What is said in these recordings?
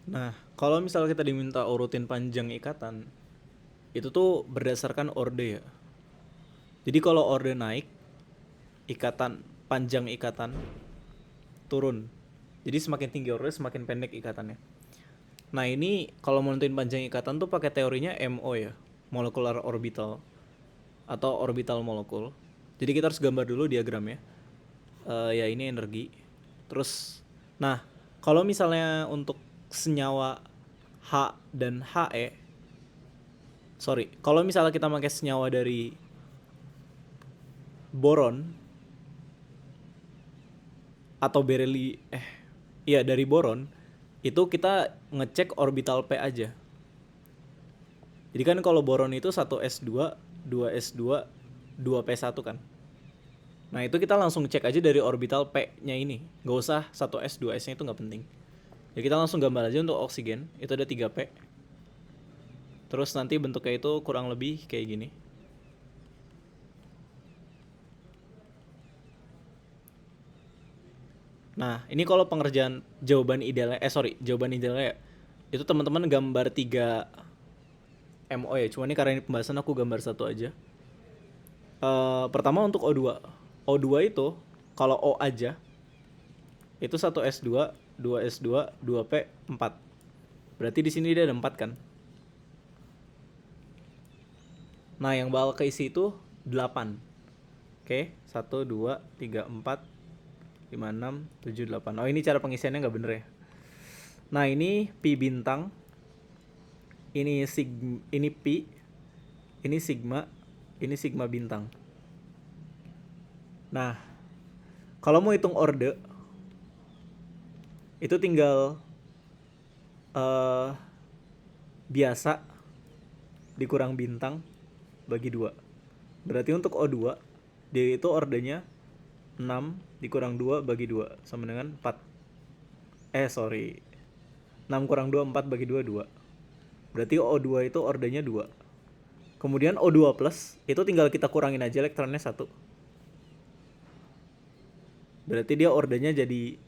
Nah, kalau misalnya kita diminta urutin panjang ikatan, itu tuh berdasarkan orde ya. Jadi kalau orde naik, ikatan panjang ikatan turun. Jadi semakin tinggi orde, semakin pendek ikatannya. Nah ini kalau mau nentuin panjang ikatan tuh pakai teorinya MO ya, molecular orbital atau orbital molekul. Jadi kita harus gambar dulu diagramnya. Ya ini energi. Terus, nah kalau misalnya untuk senyawa H dan He, sorry, kalau misalnya kita pakai senyawa dari boron atau bereli, iya dari boron, itu kita ngecek orbital P aja. Jadi kan kalau boron itu 1s2, 2s2, 2p1 kan. Nah itu kita langsung cek aja dari orbital P-nya ini. Nggak usah 1s, 2s-nya itu nggak penting. Ya kita langsung gambar aja untuk oksigen. Itu ada 3p. Terus nanti bentuknya itu kurang lebih kayak gini. Nah ini kalau pengerjaan jawaban idealnya, jawaban idealnya ya. Itu teman-teman gambar 3 MO ya. Cuma ini karena ini pembahasan aku gambar satu aja. Pertama untuk O2. O2 itu kalau O aja itu 1s2, 2s2, 2p, 4. Berarti di sini dia ada 4 kan. Nah, yang bakal keisi itu 8. Oke, 1 2 3 4 5 6 7 8. Oh, ini cara pengisiannya nggak bener ya. Nah, ini pi bintang, ini pi, ini sigma bintang. Nah, kalau mau hitung orde itu tinggal eh biasa dikurang bintang bagi 2. Berarti untuk O2 dia itu ordenya 6 dikurang 2 bagi 2 sama dengan 4. Sorry. 6 kurang 2 4 bagi 2 2. Berarti O2 itu ordenya 2. Kemudian O2 plus itu tinggal kita kurangin aja elektronnya 1. Berarti dia ordenya jadi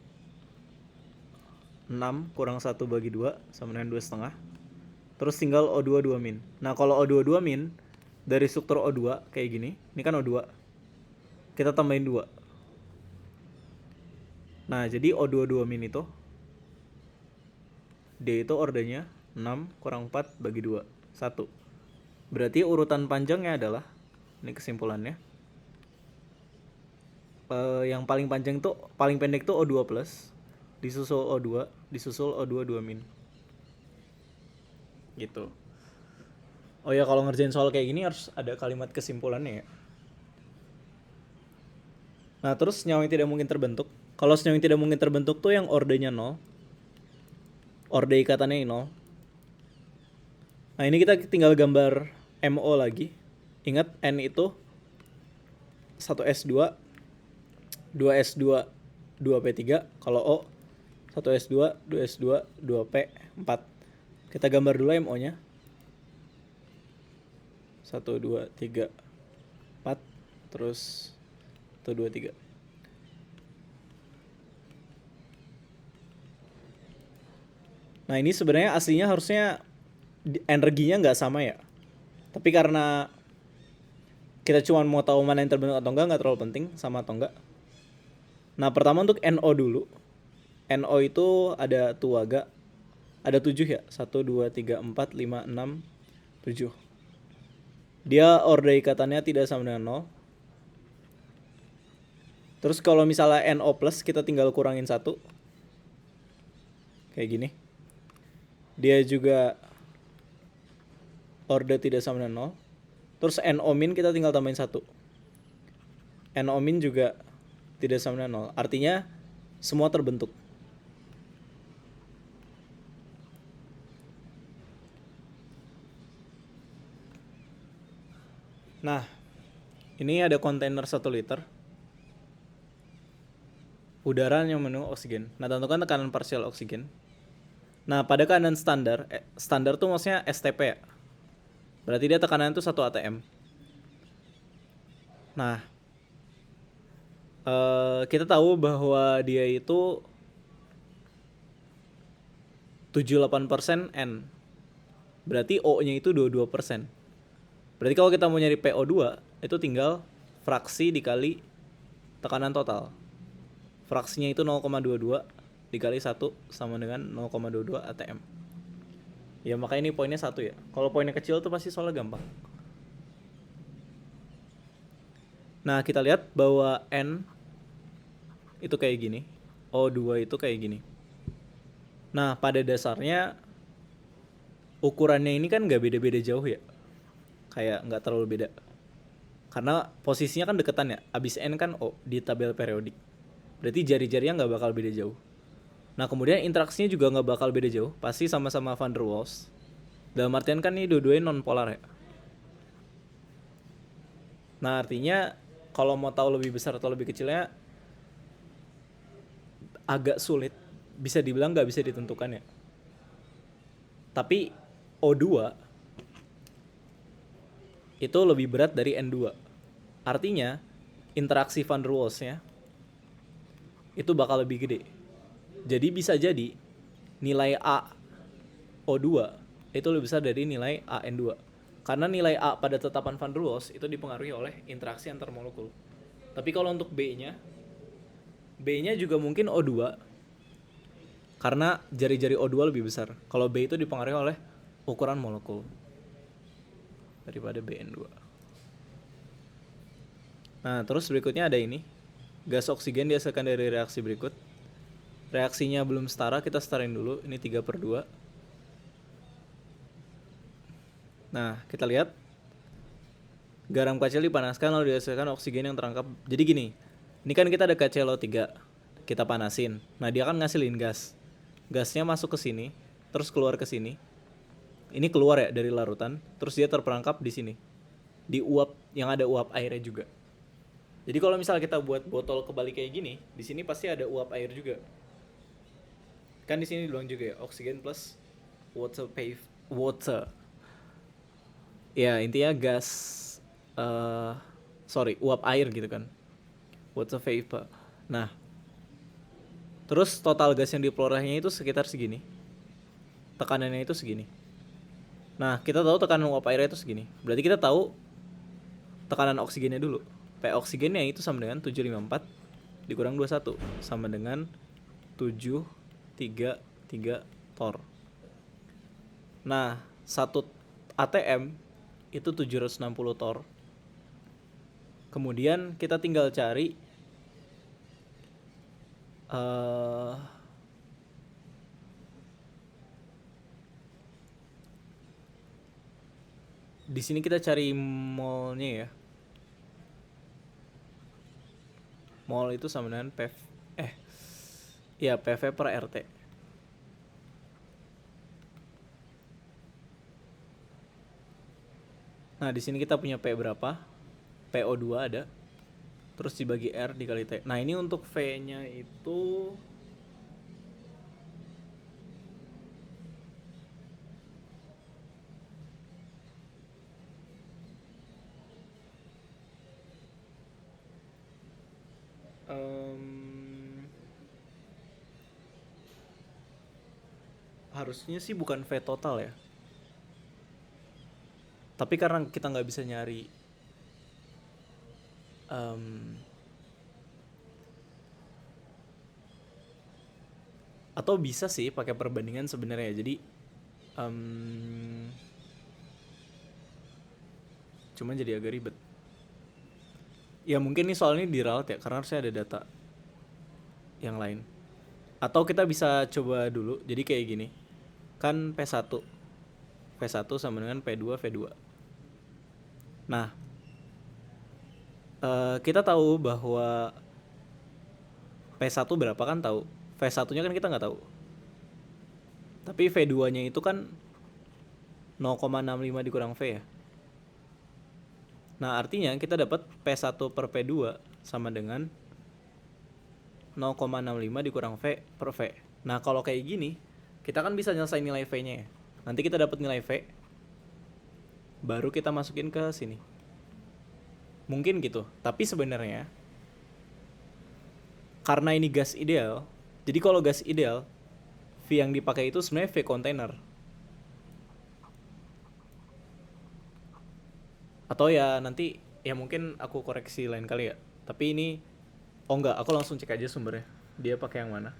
6 kurang 1 bagi 2 sama dengan 2 setengah. Terus tinggal O2 2 min. Nah kalau O2 2 min dari struktur O2 kayak gini. Ini kan O2. Kita tambahin 2. Nah jadi O2 2 min itu D itu ordenya 6 kurang 4 bagi 2 1. Berarti urutan panjangnya adalah, ini kesimpulannya, yang paling panjang tuh, paling pendek tuh O2 plus, disusul O2, disusul O2 2 min. Gitu. Oh ya, kalau ngerjain soal kayak gini harus ada kalimat kesimpulannya ya. Nah, terus senyawa yang tidak mungkin terbentuk. Kalau senyawa yang tidak mungkin terbentuk tuh yang ordenya 0. Orde ikatannya 0. Nah, ini kita tinggal gambar MO lagi. Ingat N itu 1S2, 2S2, 2P3. Kalau O 1S2, 2S2, 2P, 4. Kita gambar dulu MO-nya. 1, 2, 3, 4. Terus 1, 2, 3. Nah ini sebenarnya aslinya harusnya energinya nggak sama ya. Tapi karena kita cuma mau tahu mana yang terbentuk atau enggak terlalu penting sama atau enggak. Nah pertama untuk NO dulu. NO itu ada tuaga, ada 7 ya. 1, 2, 3, 4, 5, 6, 7. Dia orde ikatannya tidak sama dengan 0. Terus kalau misalnya NO plus kita tinggal kurangin 1. Kayak gini. Dia juga orde tidak sama dengan 0. Terus NO min kita tinggal tambahin 1. NO min juga tidak sama dengan 0. Artinya semua terbentuk. Nah, ini ada kontainer 1 liter. Udara yang mengandung oksigen. Nah, tentukan tekanan parsial oksigen. Nah, pada keadaan standar, standar tuh maksudnya STP ya. Berarti dia tekanan itu 1 atm. Nah, kita tahu bahwa dia itu 78% N. Berarti O-nya itu 22%. Berarti kalau kita mau nyari PO2, itu tinggal fraksi dikali tekanan total. Fraksinya itu 0,22 dikali 1 sama dengan 0,22 atm. Ya makanya ini poinnya 1 ya. Kalau poinnya kecil tuh pasti soalnya gampang. Nah kita lihat bahwa N itu kayak gini, O2 itu kayak gini. Nah pada dasarnya ukurannya ini kan gak beda-beda jauh ya. Kayak gak terlalu beda. Karena posisinya kan deketan ya. Abis N kan O di tabel periodik. Berarti jari-jarinya gak bakal beda jauh. Nah kemudian interaksinya juga gak bakal beda jauh. Pasti sama-sama van der Waals. Dalam artian kan ini dua-duanya non polar ya. Nah artinya kalau mau tahu lebih besar atau lebih kecilnya agak sulit. Bisa dibilang gak bisa ditentukan ya. Tapi O2 itu lebih berat dari N2. Artinya interaksi van der Waals-nya itu bakal lebih gede. Jadi bisa jadi nilai A O2 itu lebih besar dari nilai A N2. Karena nilai A pada tetapan van der Waals itu dipengaruhi oleh interaksi antar molekul. Tapi kalau untuk B-nya juga mungkin O2 karena jari-jari O2 lebih besar. Kalau B itu dipengaruhi oleh ukuran molekul daripada BN2. Nah, terus berikutnya ada ini. Gas oksigen dihasilkan dari reaksi berikut. Reaksinya belum setara, kita setarain dulu. Ini 3/2. Nah, kita lihat. Garam kacil dipanaskan lalu dihasilkan oksigen yang terangkap. Jadi gini, ini kan kita ada KClO3. Kita panasin. Nah, dia kan ngasilin gas. Gasnya masuk ke sini, terus keluar ke sini. Ini keluar ya dari larutan, terus dia terperangkap di sini. Di uap yang ada uap airnya juga. Jadi kalau misalnya kita buat botol kebalik kayak gini, di sini pasti ada uap air juga. Kan di sini dibilang juga ya, oksigen plus water. Ya, intinya gas uap air gitu kan. Water vapor. Nah, terus total gas yang dipelorehnya itu sekitar segini. Tekanannya itu segini. Nah, kita tahu tekanan uap airnya itu segini. Berarti kita tahu tekanan oksigennya dulu. P oksigennya itu sama dengan 754 dikurang 21 sama dengan 733 torr. Nah, 1 atm itu 760 torr. Kemudian kita tinggal cari di sini kita cari molnya ya. Mol itu sama dengan PV per RT. Nah, di sini kita punya P berapa? PO2 ada. Terus dibagi R dikali T. Nah, ini untuk V-nya itu harusnya sih bukan V total ya. Tapi karena kita nggak bisa nyari atau bisa sih pakai perbandingan sebenarnya. Jadi cuman jadi agak ribet. Ya mungkin nih soalnya diralat ya, karena harusnya ada data yang lain. Atau kita bisa coba dulu, jadi kayak gini. Kan P1 sama dengan P2 V2. Nah, kita tahu bahwa P1 berapa kan tahu. V1-nya kan kita nggak tahu. Tapi V2-nya itu kan 0,65 dikurang V ya. Nah, artinya kita dapat P1 per P2 sama dengan 0,65 dikurang V per V. Nah, kalau kayak gini, kita kan bisa nyelesain nilai V-nya ya. Nanti kita dapat nilai V, baru kita masukin ke sini. Mungkin gitu. Tapi sebenarnya, karena ini gas ideal, jadi kalau gas ideal, V yang dipakai itu sebenarnya V container. Atau ya nanti ya mungkin aku koreksi lain kali ya. Tapi ini oh enggak, aku langsung cek aja sumbernya. Dia pakai yang mana?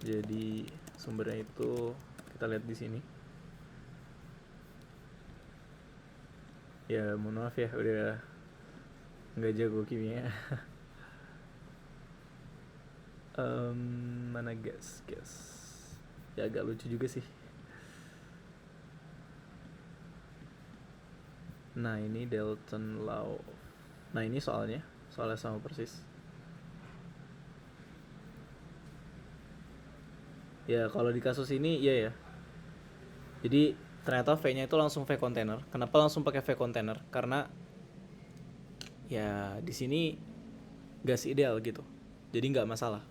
Jadi sumbernya itu kita lihat di sini. Ya mohon maaf ya udah nggak jago kimia. Mana gas? Ya agak lucu juga sih. Nah ini Dalton Law. Nah ini soalnya sama persis. Ya kalau di kasus ini iya ya. Jadi ternyata V-nya itu langsung V container. Kenapa langsung pakai V container? Karena ya di sini gas ideal gitu. Jadi nggak masalah.